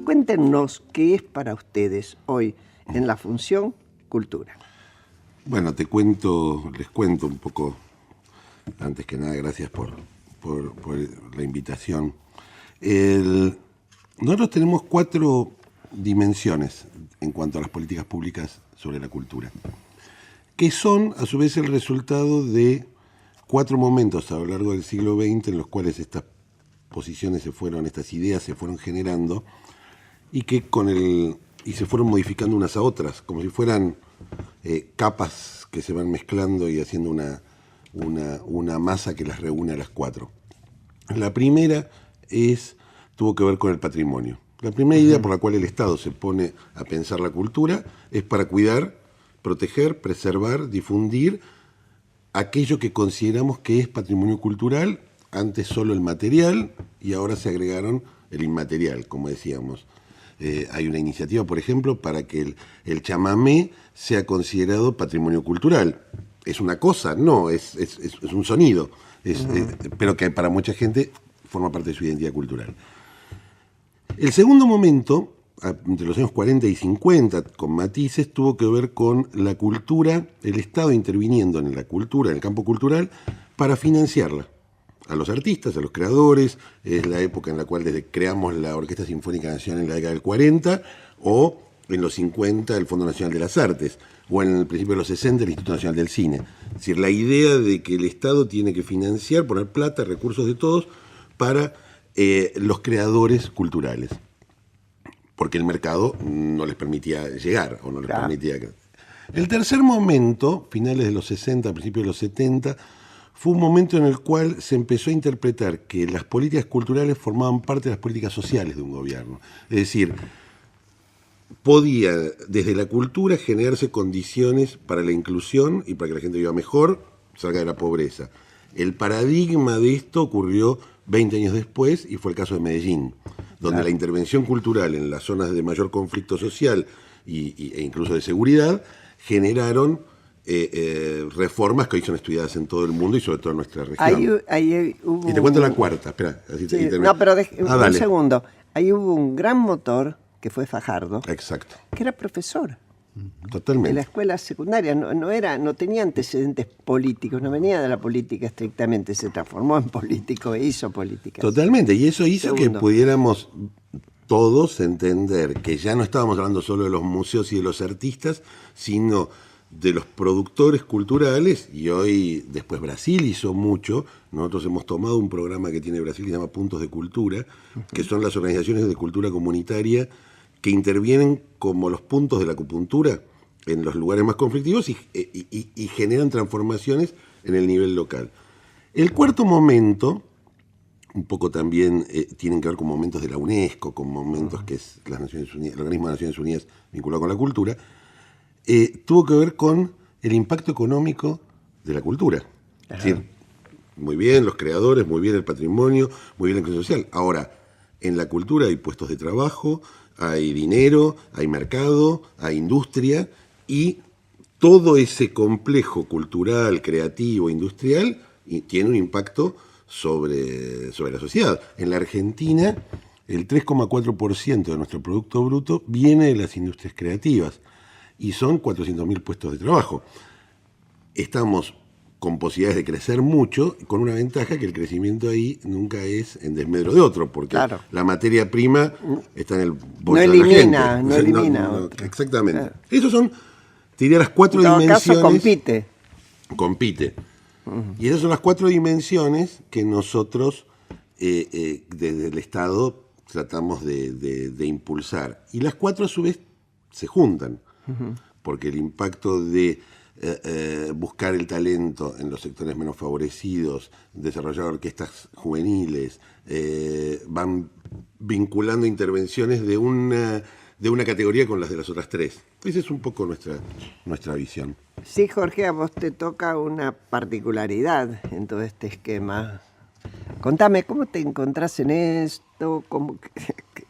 Cuéntenos qué es para ustedes hoy en la función cultura. Bueno, les cuento un poco, antes que nada, gracias por la invitación. Nosotros tenemos 4 dimensiones en cuanto a las políticas públicas sobre la cultura, que son a su vez el resultado de 4 momentos a lo largo del siglo XX en los cuales estas posiciones estas ideas se fueron generando y que se fueron modificando unas a otras, como si fueran capas que se van mezclando y haciendo una masa que las reúne a las 4. La primera tuvo que ver con el patrimonio. La primera idea por la cual el Estado se pone a pensar la cultura es para cuidar, proteger, preservar, difundir aquello que consideramos que es patrimonio cultural, antes solo el material y ahora se agregaron el inmaterial, como decíamos. Hay una iniciativa, por ejemplo, para que el chamamé sea considerado patrimonio cultural. ¿Es una cosa? No, es un sonido, pero que para mucha gente forma parte de su identidad cultural. El segundo momento, entre los años 40 y 50, con matices, tuvo que ver con la cultura, el Estado interviniendo en la cultura, en el campo cultural, para financiarla. A los artistas, a los creadores, es la época en la cual desde creamos la Orquesta Sinfónica Nacional en la década del 40, o en los 50 el Fondo Nacional de las Artes, o en el principio de los 60 el Instituto Nacional del Cine. Es decir, la idea de que el Estado tiene que financiar, poner plata, recursos de todos, para los creadores culturales, porque el mercado no les permitía llegar, o no les permitía... El tercer momento, finales de los 60, principios de los 70, fue un momento en el cual se empezó a interpretar que las políticas culturales formaban parte de las políticas sociales de un gobierno. Es decir, podía desde la cultura generarse condiciones para la inclusión y para que la gente viva mejor, salga de la pobreza. El paradigma de esto ocurrió 20 años después y fue el caso de Medellín, donde la intervención cultural en las zonas de mayor conflicto social e incluso de seguridad generaron reformas que hoy son estudiadas en todo el mundo y sobre todo en nuestra región. Ahí hubo... Y te cuento la cuarta, espera. Sí, no, pero un segundo. Ahí hubo un gran motor, que fue Fajardo. Exacto. Que era profesor. Totalmente. En la escuela secundaria. No tenía antecedentes políticos, no venía de la política estrictamente, se transformó en político e hizo política. Totalmente, y eso hizo que pudiéramos todos entender que ya no estábamos hablando solo de los museos y de los artistas, sino de los productores culturales, y hoy, después Brasil hizo mucho. Nosotros hemos tomado un programa que tiene Brasil que se llama Puntos de Cultura, que son las organizaciones de cultura comunitaria que intervienen como los puntos de la acupuntura en los lugares más conflictivos y generan transformaciones en el nivel local. El cuarto momento, un poco también tienen que ver con momentos de la UNESCO, con momentos que es las Naciones Unidas, el organismo de Naciones Unidas vinculado con la cultura, tuvo que ver con el impacto económico de la cultura. Es decir, muy bien los creadores, muy bien el patrimonio, muy bien la inclusión social. Ahora, en la cultura hay puestos de trabajo, hay dinero, hay mercado, hay industria, y todo ese complejo cultural, creativo, industrial, tiene un impacto sobre la sociedad. En la Argentina, el 3,4% de nuestro Producto Bruto viene de las industrias creativas, y son 400.000 puestos de trabajo. Estamos con posibilidades de crecer mucho, con una ventaja que el crecimiento ahí nunca es en desmedro de otro, porque la materia prima está en el bolsillo de la gente. No elimina. Exactamente. Claro. Esos son, te diría, las 4 dimensiones. En todo caso, compite. Y esas son las 4 dimensiones que nosotros, desde el Estado, tratamos de impulsar. Y las 4, a su vez, se juntan. Porque el impacto de buscar el talento en los sectores menos favorecidos, desarrollar orquestas juveniles, van vinculando intervenciones de una categoría con las de las otras 3. Esa es un poco nuestra visión. Sí, Jorge, a vos te toca una particularidad en todo este esquema. Contame, ¿cómo te encontrás en esto?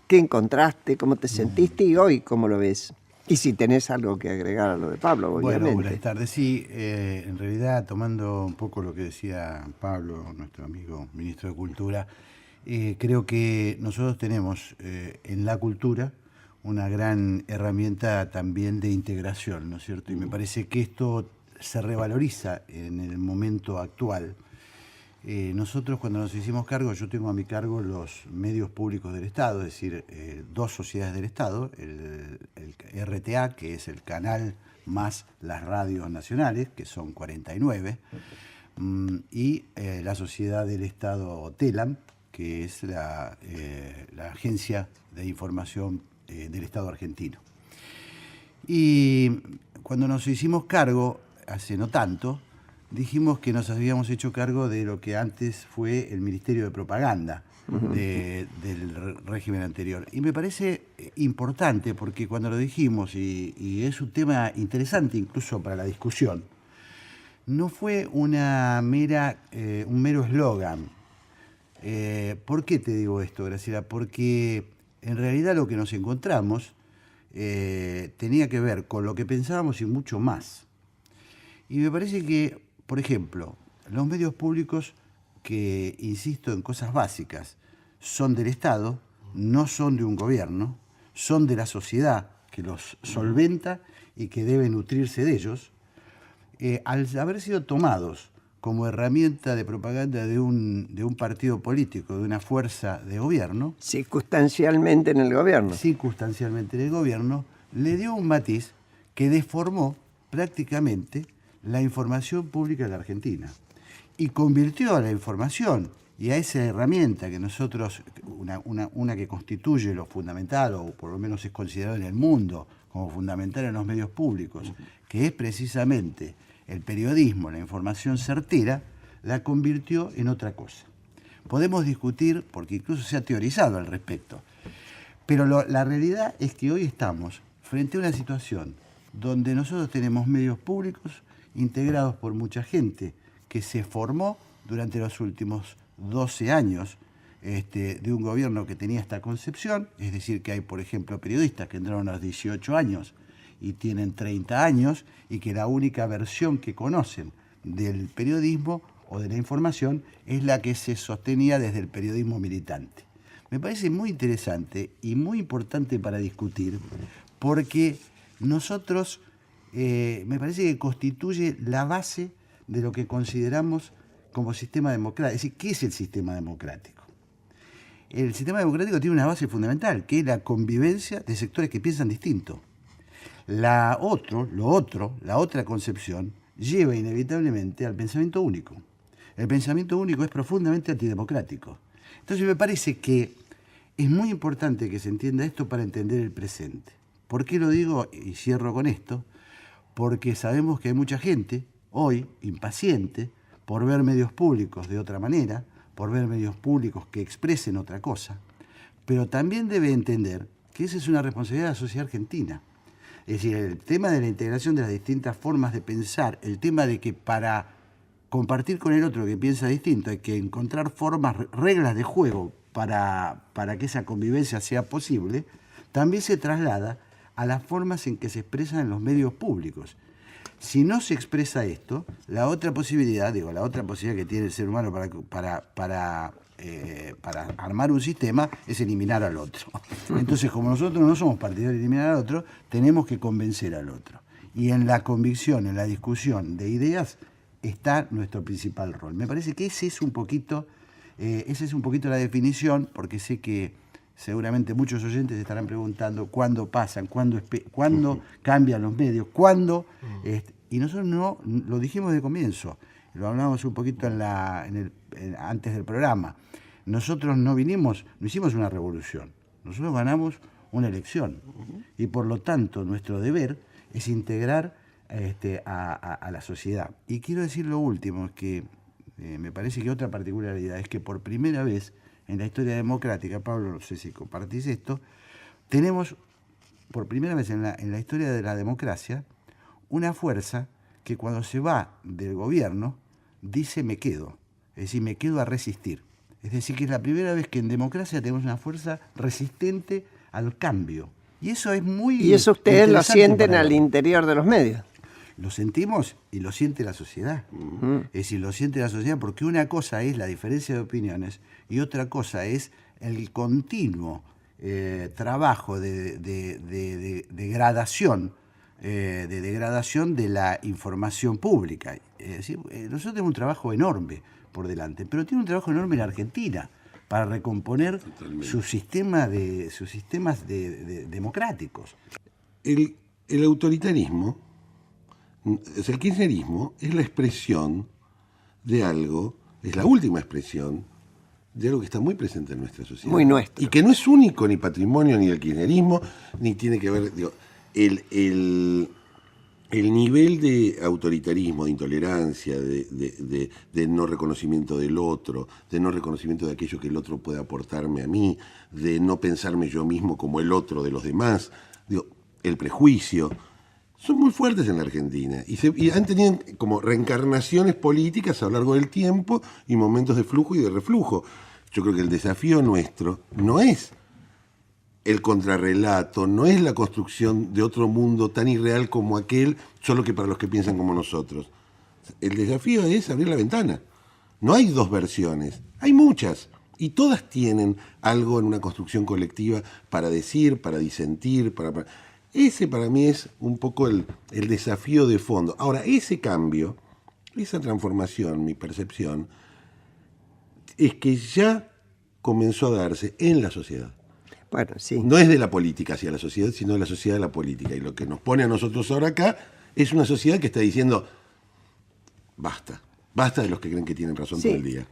¿Qué encontraste? ¿Cómo te sentiste? Y hoy, ¿cómo lo ves? Y si tenés algo que agregar a lo de Pablo, obviamente. Bueno, buenas tardes. Sí, en realidad, tomando un poco lo que decía Pablo, nuestro amigo ministro de Cultura, creo que nosotros tenemos en la cultura una gran herramienta también de integración, ¿no es cierto? Y me parece que esto se revaloriza en el momento actual. Nosotros cuando nos hicimos cargo, yo tengo a mi cargo los medios públicos del Estado, es decir, dos sociedades del Estado, el RTA, que es el canal, más las radios nacionales, que son 49, y la sociedad del Estado TELAM, que es la agencia de información del Estado argentino. Y cuando nos hicimos cargo, hace no tanto, dijimos que nos habíamos hecho cargo de lo que antes fue el Ministerio de Propaganda del régimen anterior. Y me parece importante porque cuando lo dijimos, y es un tema interesante incluso para la discusión, no fue un mero eslogan. ¿Por qué te digo esto, Graciela? Porque en realidad lo que nos encontramos tenía que ver con lo que pensábamos y mucho más. Y me parece que, por ejemplo, los medios públicos que, insisto, en cosas básicas, son del Estado, no son de un gobierno, son de la sociedad que los solventa y que debe nutrirse de ellos, al haber sido tomados como herramienta de propaganda de un partido político, de una fuerza de gobierno. Circunstancialmente en el gobierno. Circunstancialmente en el gobierno, le dio un matiz que deformó prácticamente la información pública de la Argentina y convirtió a la información y a esa herramienta que nosotros, una que constituye lo fundamental, o por lo menos es considerado en el mundo como fundamental en los medios públicos, que es precisamente el periodismo, la información certera, la convirtió en otra cosa. Podemos discutir, porque incluso se ha teorizado al respecto, pero la realidad es que hoy estamos frente a una situación donde nosotros tenemos medios públicos integrados por mucha gente que se formó durante los últimos 12 años de un gobierno que tenía esta concepción, es decir, que hay, por ejemplo, periodistas que entraron a los 18 años y tienen 30 años y que la única versión que conocen del periodismo o de la información es la que se sostenía desde el periodismo militante. Me parece muy interesante y muy importante para discutir porque nosotros, me parece que constituye la base de lo que consideramos como sistema democrático. Es decir, ¿qué es el sistema democrático? El sistema democrático tiene una base fundamental, que es la convivencia de sectores que piensan distinto. La otra concepción lleva inevitablemente al pensamiento único. El pensamiento único es profundamente antidemocrático. Entonces me parece que es muy importante que se entienda esto para entender el presente. ¿Por qué lo digo? Y cierro con esto. Porque sabemos que hay mucha gente hoy impaciente por ver medios públicos de otra manera, por ver medios públicos que expresen otra cosa, pero también debe entender que esa es una responsabilidad de la sociedad argentina. Es decir, el tema de la integración de las distintas formas de pensar, el tema de que para compartir con el otro que piensa distinto hay que encontrar formas, reglas de juego para que esa convivencia sea posible, también se traslada a las formas en que se expresan en los medios públicos. Si no se expresa esto, la otra posibilidad que tiene el ser humano para armar un sistema es eliminar al otro. Entonces, como nosotros no somos partidarios de eliminar al otro, tenemos que convencer al otro. Y en la convicción, en la discusión de ideas, está nuestro principal rol. Me parece que esa es un poquito la definición, porque sé que seguramente muchos oyentes estarán preguntando cuándo pasan, cuándo cambian los medios, cuándo. Y nosotros no lo dijimos de comienzo, lo hablábamos un poquito antes del programa. Nosotros no hicimos una revolución, nosotros ganamos una elección. Y por lo tanto, nuestro deber es integrar a la sociedad. Y quiero decir lo último, que me parece que otra particularidad es que por primera vez en la historia democrática, Pablo, no sé si compartís esto, tenemos por primera vez en la historia de la democracia una fuerza que cuando se va del gobierno dice me quedo, es decir, me quedo a resistir. Es decir, que es la primera vez que en democracia tenemos una fuerza resistente al cambio, Y eso es muy Y eso ustedes lo interesante sienten para al ver. interior de los medios. Lo sentimos y lo siente la sociedad. Es decir, lo siente la sociedad porque una cosa es la diferencia de opiniones y otra cosa es el continuo trabajo de degradación, de la información pública. Es decir, nosotros tenemos un trabajo enorme por delante, pero tiene un trabajo enorme en Argentina para recomponer sus sistemas democráticos. El autoritarismo, o sea, el kirchnerismo es la expresión de algo, es la última expresión de algo que está muy presente en nuestra sociedad. Muy nuestro. Y que no es único ni patrimonio ni del kirchnerismo, ni tiene que ver, digo, el nivel de autoritarismo, de intolerancia, de no reconocimiento del otro, de no reconocimiento de aquello que el otro puede aportarme a mí, de no pensarme yo mismo como el otro de los demás, digo, el prejuicio, son muy fuertes en la Argentina y han tenido como reencarnaciones políticas a lo largo del tiempo y momentos de flujo y de reflujo. Yo creo que el desafío nuestro no es el contrarrelato, no es la construcción de otro mundo tan irreal como aquel, solo que para los que piensan como nosotros. El desafío es abrir la ventana. No hay dos versiones, hay muchas. Y todas tienen algo en una construcción colectiva para decir, para disentir, Ese para mí es un poco el desafío de fondo. Ahora, ese cambio, esa transformación, mi percepción, es que ya comenzó a darse en la sociedad. Bueno, sí. No es de la política hacia la sociedad, sino de la sociedad a la política. Y lo que nos pone a nosotros ahora acá es una sociedad que está diciendo, basta de los que creen que tienen razón Sí. todo el día.